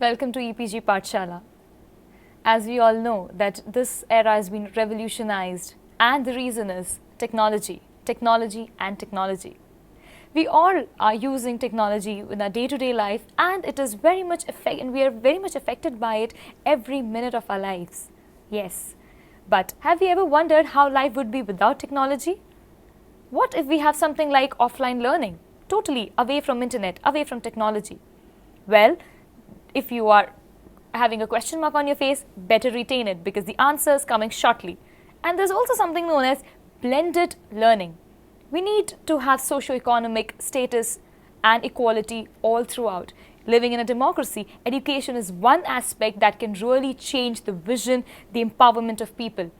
Welcome to EPG Pathshala. As we all know that this era has been revolutionized, and the reason is technology, technology and technology. We all are using technology in our day-to-day life, and it is very much we are very much affected by it every minute of our lives. Yes, but have you ever wondered how life would be without technology? What if we have something like offline learning, totally away from internet, away from technology? Well, if you are having a question mark on your face, better retain it because the answer is coming shortly. And there's also something known as blended learning. We need to have socio-economic status and equality all throughout. Living in a democracy, education is one aspect that can really change the vision, the empowerment of people.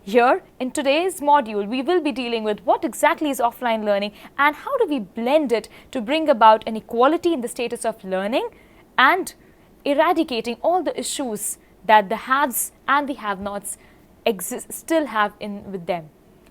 Here, in today's module, we will be dealing with what exactly is offline learning and how do we blend it to bring about an equality in the status of learning and eradicating all the issues that the haves and the have-nots still have with them.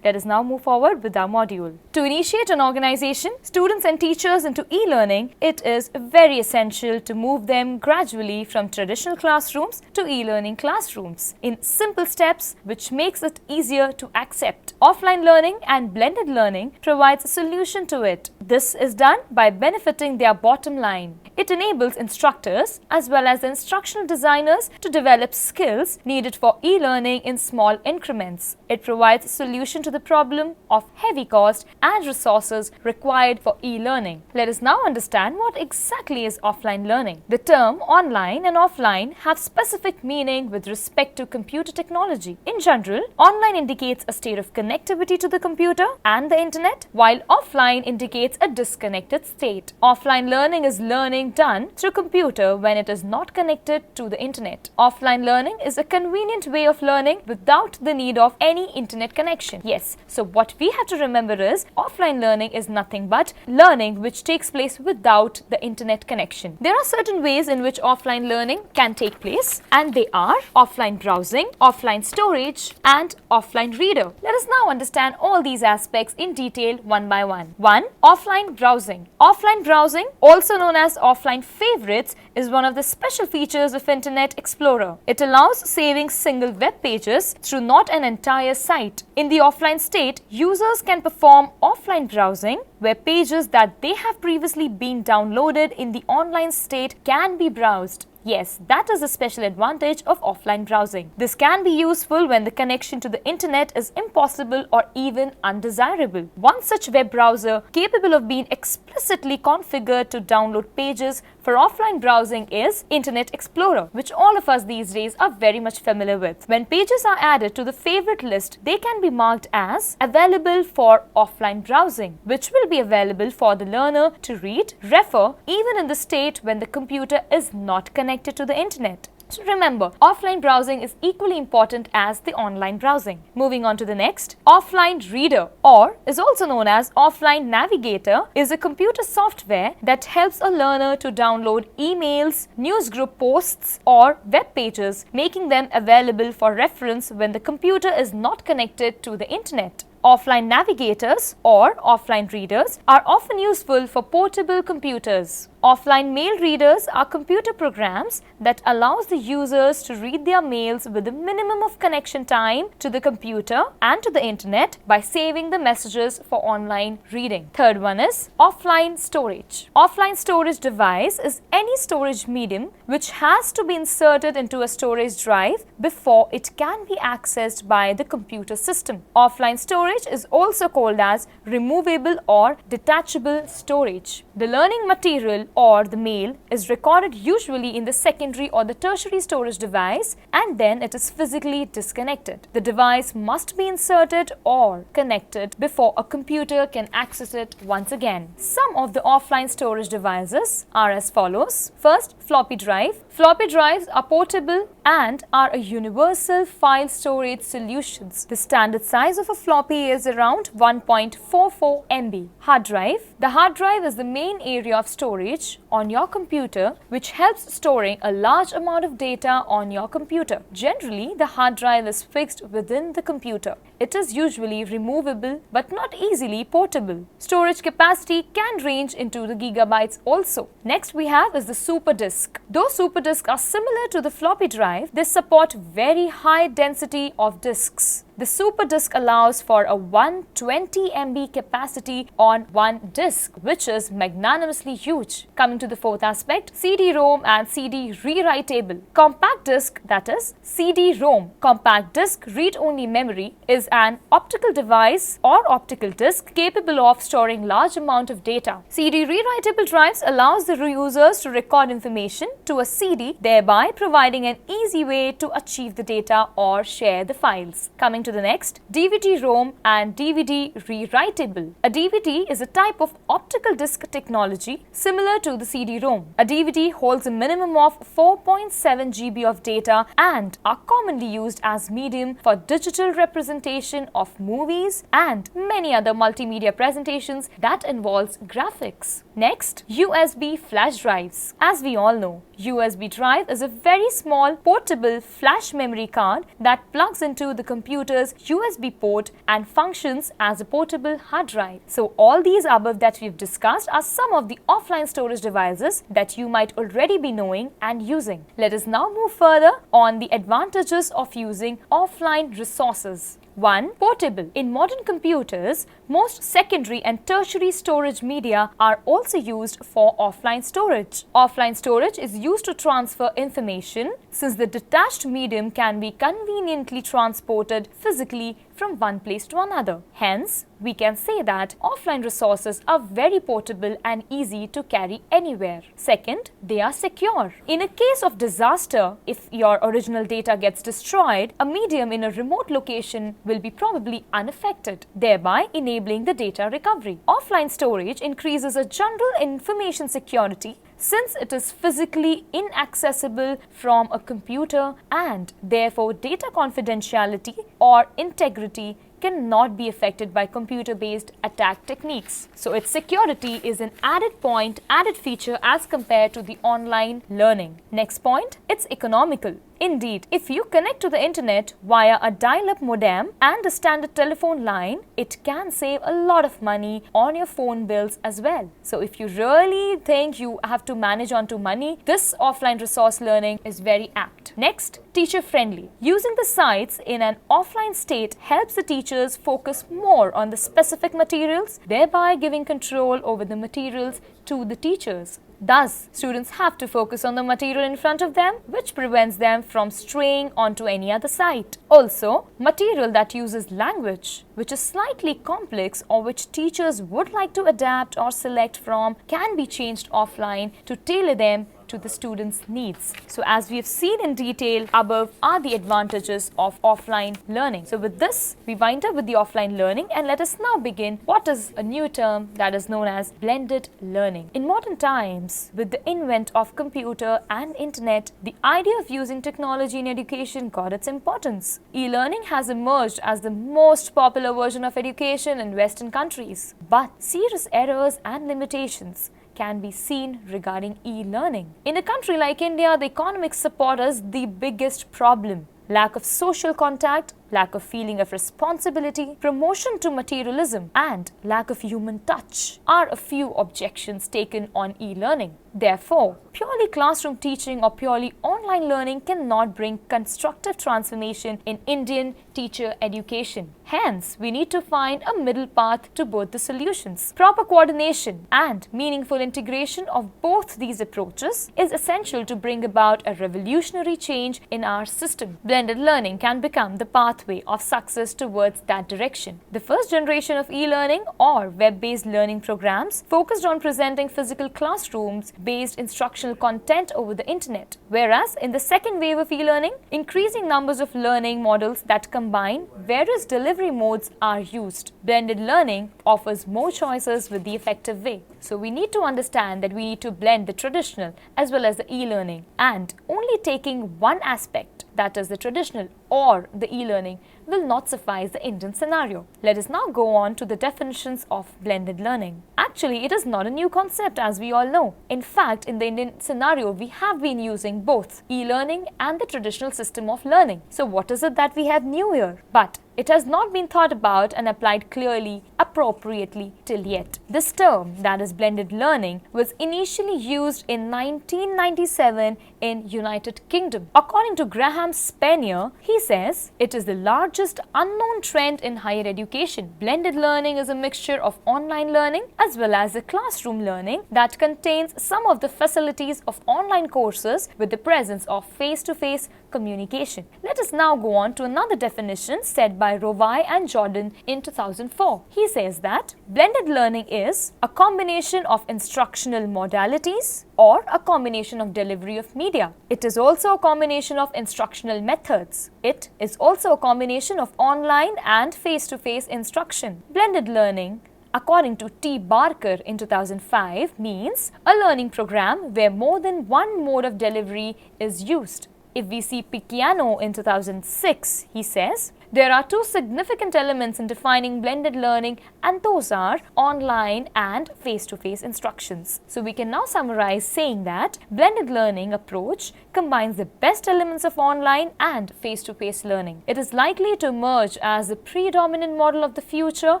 Let us now move forward with our module. To initiate an organization, students and teachers into e-learning, it is very essential to move them gradually from traditional classrooms to e-learning classrooms in simple steps which makes it easier to accept. Offline learning and blended learning provides a solution to it. This is done by benefiting their bottom line. It enables instructors as well as the instructional designers to develop skills needed for e-learning in small increments. It provides a solution to the problem of heavy cost and resources required for e-learning. Let us now understand what exactly is offline learning. The term online and offline have specific meaning with respect to computer technology. In general, online indicates a state of connectivity to the computer and the internet, while offline indicates a disconnected state. Offline learning is learning done through computer when it is not connected to the internet. Offline learning is a convenient way of learning without the need of any internet connection. Yes, so what we have to remember is offline learning is nothing but learning which takes place without the internet connection. There are certain ways in which offline learning can take place, and they are offline browsing, offline storage and offline reader. Let us now understand all these aspects in detail one by one. 1. Offline browsing. Offline browsing, also known as offline favorites, is one of the special features of Internet Explorer. It allows saving single web pages through not an entire site. In the offline state, users can perform offline browsing where pages that they have previously been downloaded in the online state can be browsed. Yes, that is a special advantage of offline browsing. This can be useful when the connection to the internet is impossible or even undesirable. One such web browser capable of being explicitly configured to download pages for offline browsing is Internet Explorer, which all of us these days are very much familiar with. When pages are added to the favorite list, they can be marked as available for offline browsing, which will be available for the learner to read, refer, even in the state when the computer is not connected to the internet. So remember, offline browsing is equally important as the online browsing. Moving on to the next, offline reader, or is also known as offline navigator, is a computer software that helps a learner to download emails, newsgroup posts or web pages, making them available for reference when the computer is not connected to the internet. Offline navigators or offline readers are often useful for portable computers. Offline mail readers are computer programs that allows the users to read their mails with a minimum of connection time to the computer and to the internet by saving the messages for online reading. Third one is offline storage. Offline storage device is any storage medium which has to be inserted into a storage drive before it can be accessed by the computer system. Offline storage is also called as removable or detachable storage. The learning material or the mail is recorded usually in the secondary or the tertiary storage device, and then it is physically disconnected. The device must be inserted or connected before a computer can access it once again. Some of the offline storage devices are as follows. First, floppy drive. Floppy drives are portable and are a universal file storage solutions. The standard size of a floppy is around 1.44 MB. Hard drive. The hard drive is the main area of storage on your computer which helps storing a large amount of data on your computer. Generally, the hard drive is fixed within the computer. it is usually removable but not easily portable. Storage capacity can range into the gigabytes also. Next we have is the super disk. Though super disks are similar to the floppy drive, they support very high density of disks. The super disk allows for a 120 MB capacity on one disk, which is magnanimously huge. Coming to the fourth aspect, CD-ROM and CD rewritable. Compact disk, that is CD-ROM, compact disk read-only memory, is an optical device or optical disk capable of storing large amount of data. CD rewritable drives allows the users to record information to a CD, thereby providing an easy way to achieve the data or share the files. Coming to the next, DVD-ROM and DVD rewritable. A DVD is a type of optical disc technology similar to the CD-ROM. A DVD holds a minimum of 4.7 GB of data and are commonly used as medium for digital representation of movies and many other multimedia presentations that involves graphics. Next, USB flash drives. As we all know, USB drive is a very small portable flash memory card that plugs into the computer's USB port and functions as a portable hard drive. So all these above that we've discussed are some of the offline storage devices that you might already be knowing and using. Let us now move further on the advantages of using offline resources. 1. Portable. In modern computers, most secondary and tertiary storage media are also used for offline storage. Offline storage is used to transfer information since the detached medium can be conveniently transported physically from one place to another. Hence, we can say that offline resources are very portable and easy to carry anywhere. Second, they are secure. In a case of disaster, if your original data gets destroyed, a medium in a remote location will be probably unaffected, thereby enabling the data recovery. Offline storage increases a general information security since it is physically inaccessible from a computer and therefore data confidentiality or integrity cannot be affected by computer-based attack techniques. So its security is an added point, added feature as compared to the online learning. Next point, it's economical. Indeed, if you connect to the internet via a dial-up modem and a standard telephone line, it can save a lot of money on your phone bills as well. So if you really think you have to manage onto money, this offline resource learning is very apt. Next, teacher-friendly. Using the sites in an offline state helps the teachers focus more on the specific materials, thereby giving control over the materials to the teachers. Thus, students have to focus on the material in front of them, which prevents them from straying onto any other site. Also, material that uses language, which is slightly complex or which teachers would like to adapt or select from, can be changed offline to tailor them to the students' needs. So as we have seen in detail above are the advantages of offline learning. So with this, we wind up with the offline learning and let us now begin what is a new term that is known as blended learning. In modern times, with the invent of computer and internet, the idea of using technology in education got its importance. E-learning has emerged as the most popular version of education in Western countries. But serious errors and limitations can be seen regarding e-learning. In a country like India, the economic support is the biggest problem. Lack of social contact, lack of feeling of responsibility, promotion to materialism, and lack of human touch are a few objections taken on e-learning. Therefore, purely classroom teaching or purely online learning cannot bring constructive transformation in Indian teacher education. Hence, we need to find a middle path to both the solutions. Proper coordination and meaningful integration of both these approaches is essential to bring about a revolutionary change in our system. Blended learning can become the pathway of success towards that direction. The first generation of e-learning or web-based learning programs focused on presenting physical classrooms based instructional content over the internet. Whereas in the second wave of e-learning, increasing numbers of learning models that combine various delivery modes are used. Blended learning offers more choices with the effective way. So we need to understand that we need to blend the traditional as well as the e-learning and only taking one aspect, that is the traditional, or the e-learning will not suffice the Indian scenario. Let us now go on to the definitions of blended learning. Actually, it is not a new concept, as we all know. In fact, in the Indian scenario, we have been using both e-learning and the traditional system of learning. So what is it that we have new here? But it has not been thought about and applied clearly, appropriately till yet. This term, that is blended learning, was initially used in 1997 in United Kingdom. According to Graham Spanier, he says, it is the largest unknown trend in higher education. Blended learning is a mixture of online learning as well as the classroom learning that contains some of the facilities of online courses with the presence of face-to-face communication. Let us now go on to another definition said by Rovai and Jordan in 2004. He says that blended learning is a combination of instructional modalities or a combination of delivery of media. It is also a combination of instructional methods. It is also a combination of online and face-to-face instruction. Blended learning, according to T. Barker in 2005, means a learning program where more than one mode of delivery is used. If we see Picciano in 2006, he says, there are two significant elements in defining blended learning, and those are online and face-to-face instructions. So we can now summarize saying that blended learning approach combines the best elements of online and face-to-face learning. It is likely to emerge as the predominant model of the future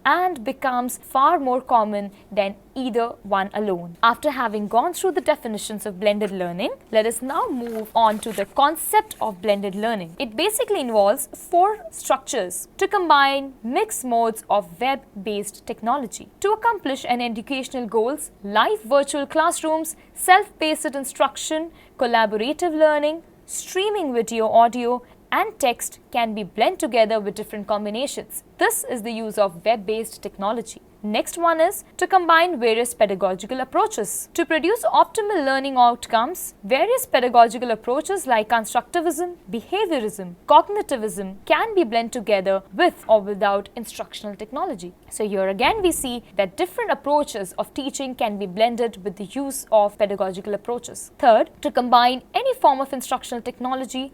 and becomes far more common than either one alone. After having gone through the definitions of blended learning, let us now move on to the concept of blended learning. It basically involves four structures to combine mixed modes of web-based technology. To accomplish an educational goals, live virtual classrooms, self-paced instruction, collaborative learning, streaming video, audio, and text can be blended together with different combinations. This is the use of web-based technology. Next one is to combine various pedagogical approaches. To produce optimal learning outcomes, various pedagogical approaches like constructivism, behaviorism, cognitivism can be blended together with or without instructional technology. So here again we see that different approaches of teaching can be blended with the use of pedagogical approaches. Third, to combine any form of instructional technologies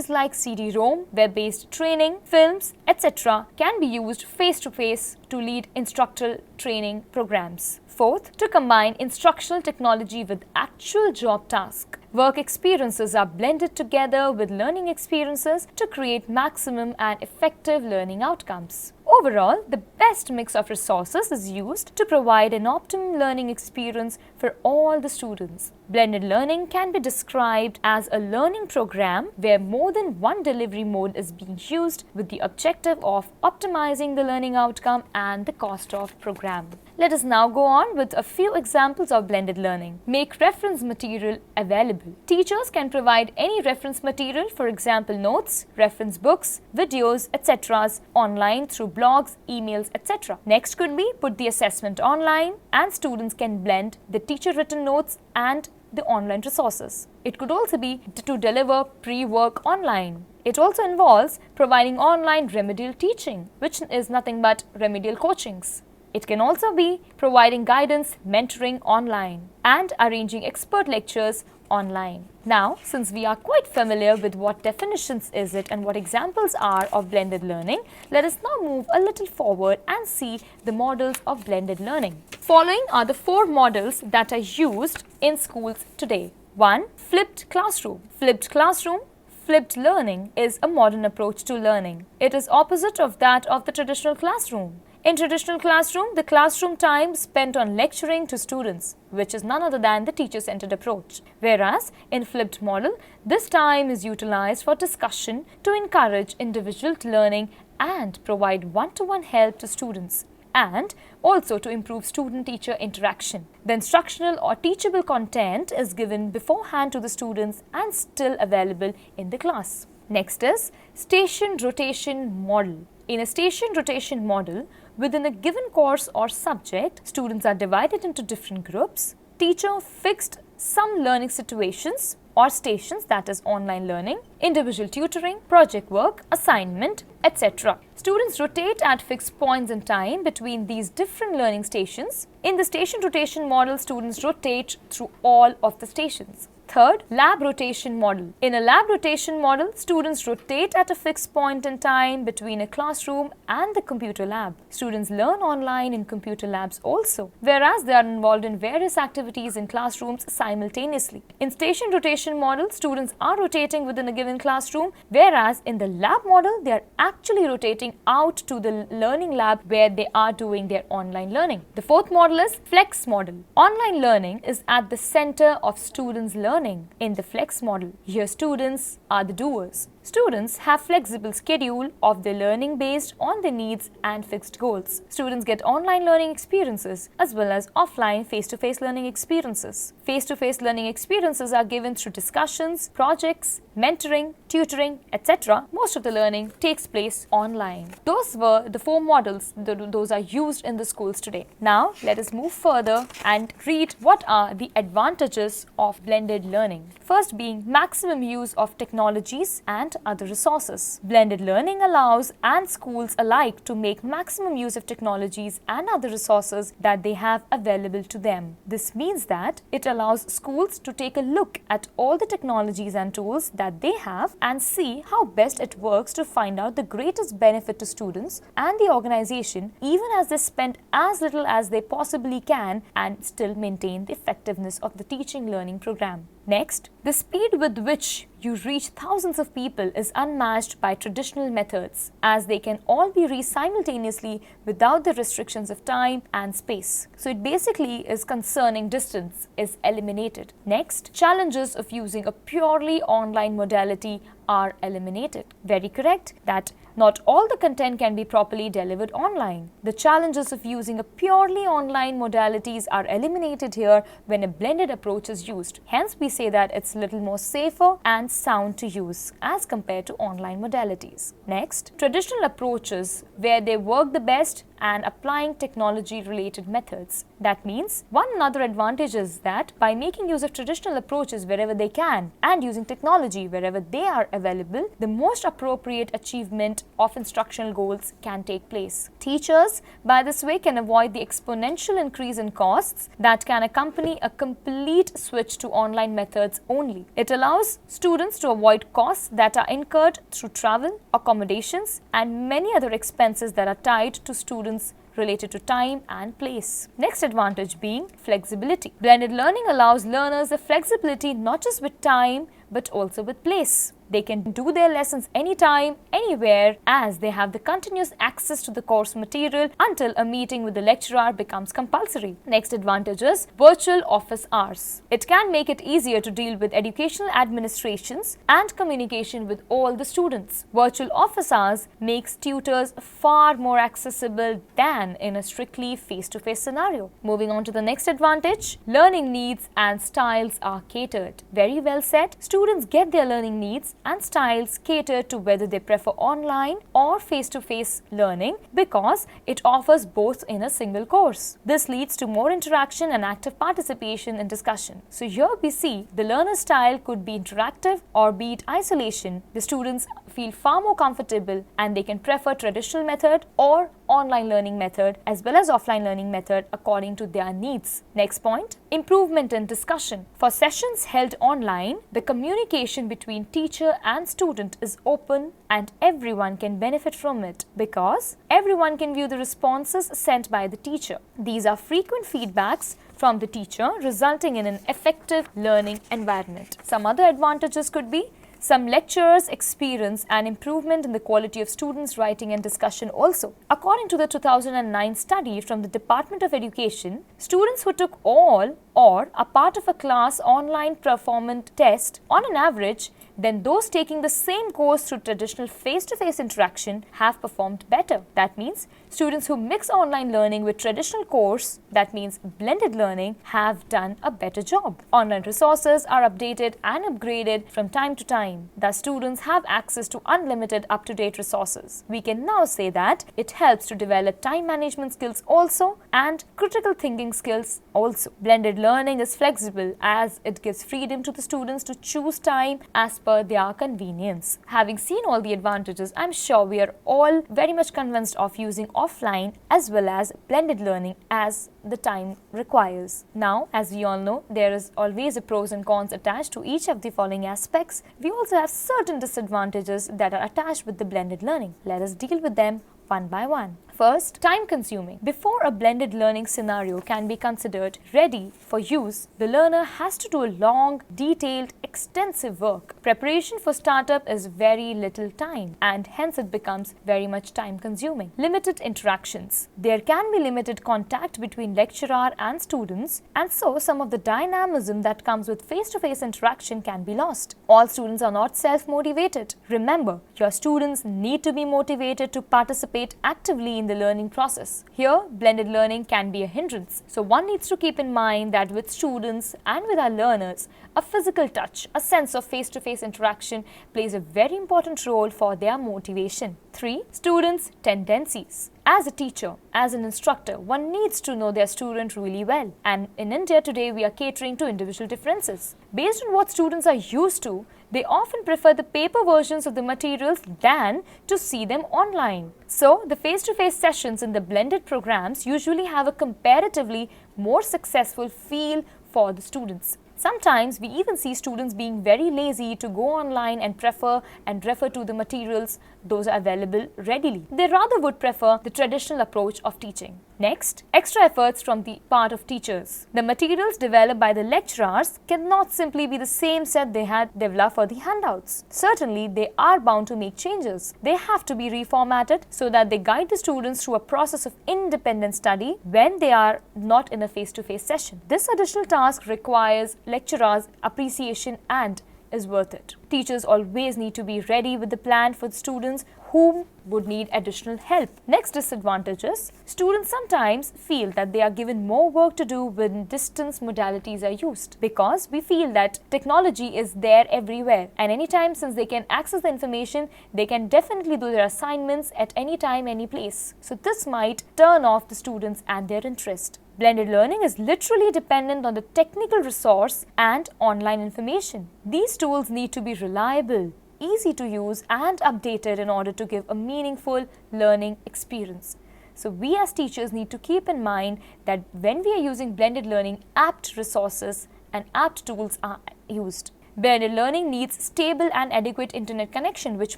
like CD-ROM, web-based training, films, etc. can be used face-to-face to lead instructional training programs. Fourth, to combine instructional technology with actual job tasks. Work experiences are blended together with learning experiences to create maximum and effective learning outcomes. Overall, the best mix of resources is used to provide an optimum learning experience for all the students. Blended learning can be described as a learning program where more than one delivery mode is being used with the objective of optimizing the learning outcome and the cost of program. Let us now go on with a few examples of blended learning. Make reference material available. Teachers can provide any reference material, for example notes, reference books, videos, etc. online through blogs, emails, etc. Next could be put the assessment online, and students can blend the teacher written notes and the online resources. It could also be to deliver pre-work online. It also involves providing online remedial teaching, which is nothing but remedial coachings. It can also be providing guidance, mentoring online, and arranging expert lectures online. Now, since we are quite familiar with what definitions is it and what examples are of blended learning, let us now move a little forward and see the models of blended learning. Following are the four models that are used in schools today. 1. Flipped classroom. Flipped learning is a modern approach to learning. It is opposite of that of the traditional classroom. In traditional classroom, the classroom time spent on lecturing to students, which is none other than the teacher-centered approach. Whereas, in flipped model, this time is utilized for discussion to encourage individual learning and provide one-to-one help to students, and also to improve student-teacher interaction. The instructional or teachable content is given beforehand to the students and still available in the class. Next is station rotation model. In a station rotation model, within a given course or subject, students are divided into different groups. Teacher fixed some learning situations or stations, that is online learning, individual tutoring, project work, assignment, etc. Students rotate at fixed points in time between these different learning stations. In the station rotation model, students rotate through all of the stations. Third, lab rotation model. In a lab rotation model, students rotate at a fixed point in time between a classroom and the computer lab. Students learn online in computer labs also, whereas they are involved in various activities in classrooms simultaneously. In station rotation model, students are rotating within a given classroom, whereas in the lab model, they are actually rotating out to the learning lab where they are doing their online learning. The fourth model is flex model. Online learning is at the center of students' learning. In the flex model, here students are the doers. Students have flexible schedule of their learning based on their needs and fixed goals. Students get online learning experiences as well as offline face-to-face learning experiences. Face-to-face learning experiences are given through discussions, projects, mentoring, tutoring, etc. Most of the learning takes place online. Those were the four models those are used in the schools today. Now let us move further and read what are the advantages of blended learning. First being maximum use of technologies and other resources. Blended learning allows and schools alike to make maximum use of technologies and other resources that they have available to them. This means that it allows schools to take a look at all the technologies and tools that they have and see how best it works to find out the greatest benefit to students and the organization, even as they spend as little as they possibly can and still maintain the effectiveness of the teaching learning program. Next, the speed with which you reach thousands of people is unmatched by traditional methods, as they can all be reached simultaneously without the restrictions of time and space. So it basically is concerning distance is eliminated. Next, challenges of using a purely online modality are eliminated. Very correct that not all the content can be properly delivered online. The challenges of using a purely online modalities are eliminated here when a blended approach is used. Hence, we say that it's a little more safer and sound to use as compared to online modalities. Next, traditional approaches where they work the best and applying technology-related methods. That means one another advantage is that by making use of traditional approaches wherever they can and using technology wherever they are available, the most appropriate achievement of instructional goals can take place. Teachers, by this way, can avoid the exponential increase in costs that can accompany a complete switch to online methods only. It allows students to avoid costs that are incurred through travel, accommodations, and many other expenses that are tied to students related to time and place. Next advantage being flexibility. Blended learning allows learners the flexibility not just with time but also with place. They can do their lessons anytime, anywhere, as they have the continuous access to the course material until a meeting with the lecturer becomes compulsory. Next advantage is virtual office hours. It can make it easier to deal with educational administrations and communication with all the students. Virtual office hours makes tutors far more accessible than in a strictly face-to-face scenario. Moving on to the next advantage, learning needs and styles are catered. Very well said. Students get their learning needs and styles cater to whether they prefer online or face-to-face learning because it offers both in a single course. This leads to more interaction and active participation in discussion. So here we see the learner style could be interactive or be it isolation. The students feel far more comfortable and they can prefer traditional method or online learning method as well as offline learning method according to their needs. Next point, improvement in discussion. For sessions held online, the communication between teacher and student is open and everyone can benefit from it because everyone can view the responses sent by the teacher. These are frequent feedbacks from the teacher resulting in an effective learning environment. Some other advantages could be some lecturers experience an improvement in the quality of students' writing and discussion also. According to the 2009 study from the Department of Education, students who took all or a part of a class online performance test on an average then those taking the same course through traditional face-to-face interaction have performed better. That means students who mix online learning with traditional course, that means blended learning, have done a better job. Online resources are updated and upgraded from time to time. Thus, students have access to unlimited up-to-date resources. We can now say that it helps to develop time management skills also and critical thinking skills also. Blended learning is flexible as it gives freedom to the students to choose time as per their convenience. Having seen all the advantages, I'm sure we are all very much convinced of using offline as well as blended learning as the time requires. Now, as we all know, there is always a pros and cons attached to each of the following aspects. We also have certain disadvantages that are attached with the blended learning. Let us deal with them one by one. First, time consuming. Before a blended learning scenario can be considered ready for use, the learner has to do a long, detailed, extensive work. Preparation for startup is very little time and hence it becomes very much time consuming. Limited interactions. There can be limited contact between lecturer and students, and so some of the dynamism that comes with face-to-face interaction can be lost. All students are not self-motivated. Remember, your students need to be motivated to participate actively in the learning process. Here, blended learning can be a hindrance. So one needs to keep in mind that with students and with our learners, a physical touch, a sense of face-to-face interaction plays a very important role for their motivation. 3. Students' tendencies. As a teacher, as an instructor, one needs to know their student really well. And in India today, we are catering to individual differences. Based on what students are used to, they often prefer the paper versions of the materials than to see them online. So, the face-to-face sessions in the blended programs usually have a comparatively more successful feel for the students. Sometimes we even see students being very lazy to go online and prefer and refer to the materials those are available readily. They rather would prefer the traditional approach of teaching. Next, extra efforts from the part of teachers. The materials developed by the lecturers cannot simply be the same set they had developed for the handouts. Certainly, they are bound to make changes. They have to be reformatted so that they guide the students through a process of independent study when they are not in a face-to-face session. This additional task requires lecturers' appreciation and is worth it. Teachers always need to be ready with the plan for the students whom would need additional help. Next disadvantages. Students sometimes feel that they are given more work to do when distance modalities are used, because we feel that technology is there everywhere and anytime, since they can access the information, they can definitely do their assignments at any time, any place. So this might turn off the students and their interest. Blended learning is literally dependent on the technical resource and online information. These tools need to be reliable, easy to use and updated in order to give a meaningful learning experience. So we as teachers need to keep in mind that when we are using blended learning, apt resources and apt tools are used. Blended learning needs stable and adequate internet connection, which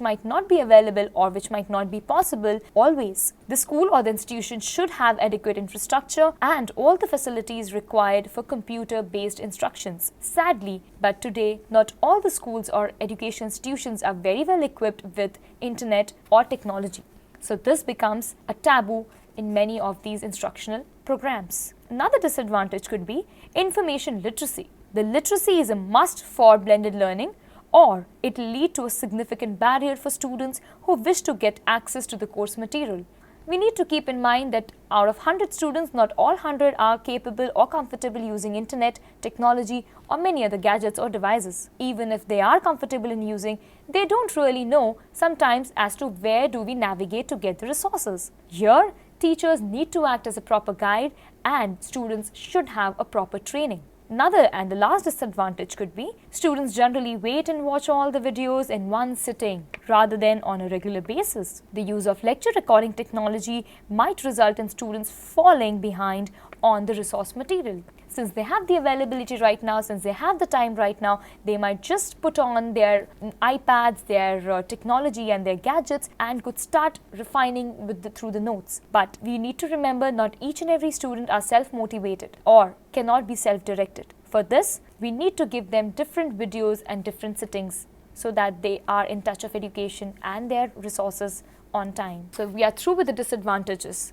might not be available or which might not be possible always. The school or the institution should have adequate infrastructure and all the facilities required for computer-based instructions. Sadly, but today, not all the schools or education institutions are very well equipped with internet or technology. So this becomes a taboo in many of these instructional programs. Another disadvantage could be information literacy. The literacy is a must for blended learning, or it will lead to a significant barrier for students who wish to get access to the course material. We need to keep in mind that out of 100 students, not all 100 are capable or comfortable using internet, technology or many other gadgets or devices. Even if they are comfortable in using, they don't really know sometimes as to where do we navigate to get the resources. Here, teachers need to act as a proper guide and students should have a proper training. Another and the last disadvantage could be students generally wait and watch all the videos in one sitting rather than on a regular basis. The use of lecture recording technology might result in students falling behind on the resource material. Since they have the availability right now, since they have the time right now, they might just put on their iPads, their technology and their gadgets and could start refining through the notes. But we need to remember not each and every student are self-motivated or cannot be self-directed. For this, we need to give them different videos and different settings so that they are in touch of education and their resources on time. So we are through with the disadvantages.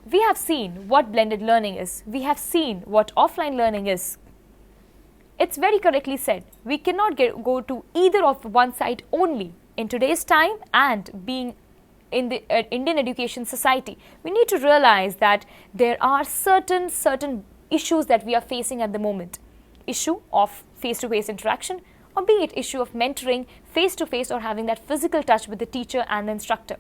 We have seen what blended learning is. We have seen what offline learning is. It's very correctly said. We cannot go to either of one side only. In today's time and being in the Indian education society, we need to realize that there are certain issues that we are facing at the moment. Issue of face-to-face interaction, or be it issue of mentoring face-to-face or having that physical touch with the teacher and the instructor.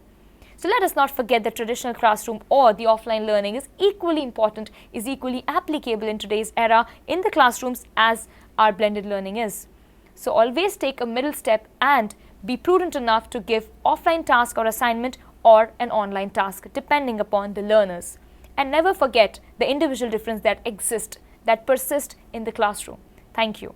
So let us not forget the traditional classroom or the offline learning is equally important, is equally applicable in today's era in the classrooms as our blended learning is. So always take a middle step and be prudent enough to give offline task or assignment or an online task depending upon the learners. And never forget the individual difference that exists, that persists in the classroom. Thank you.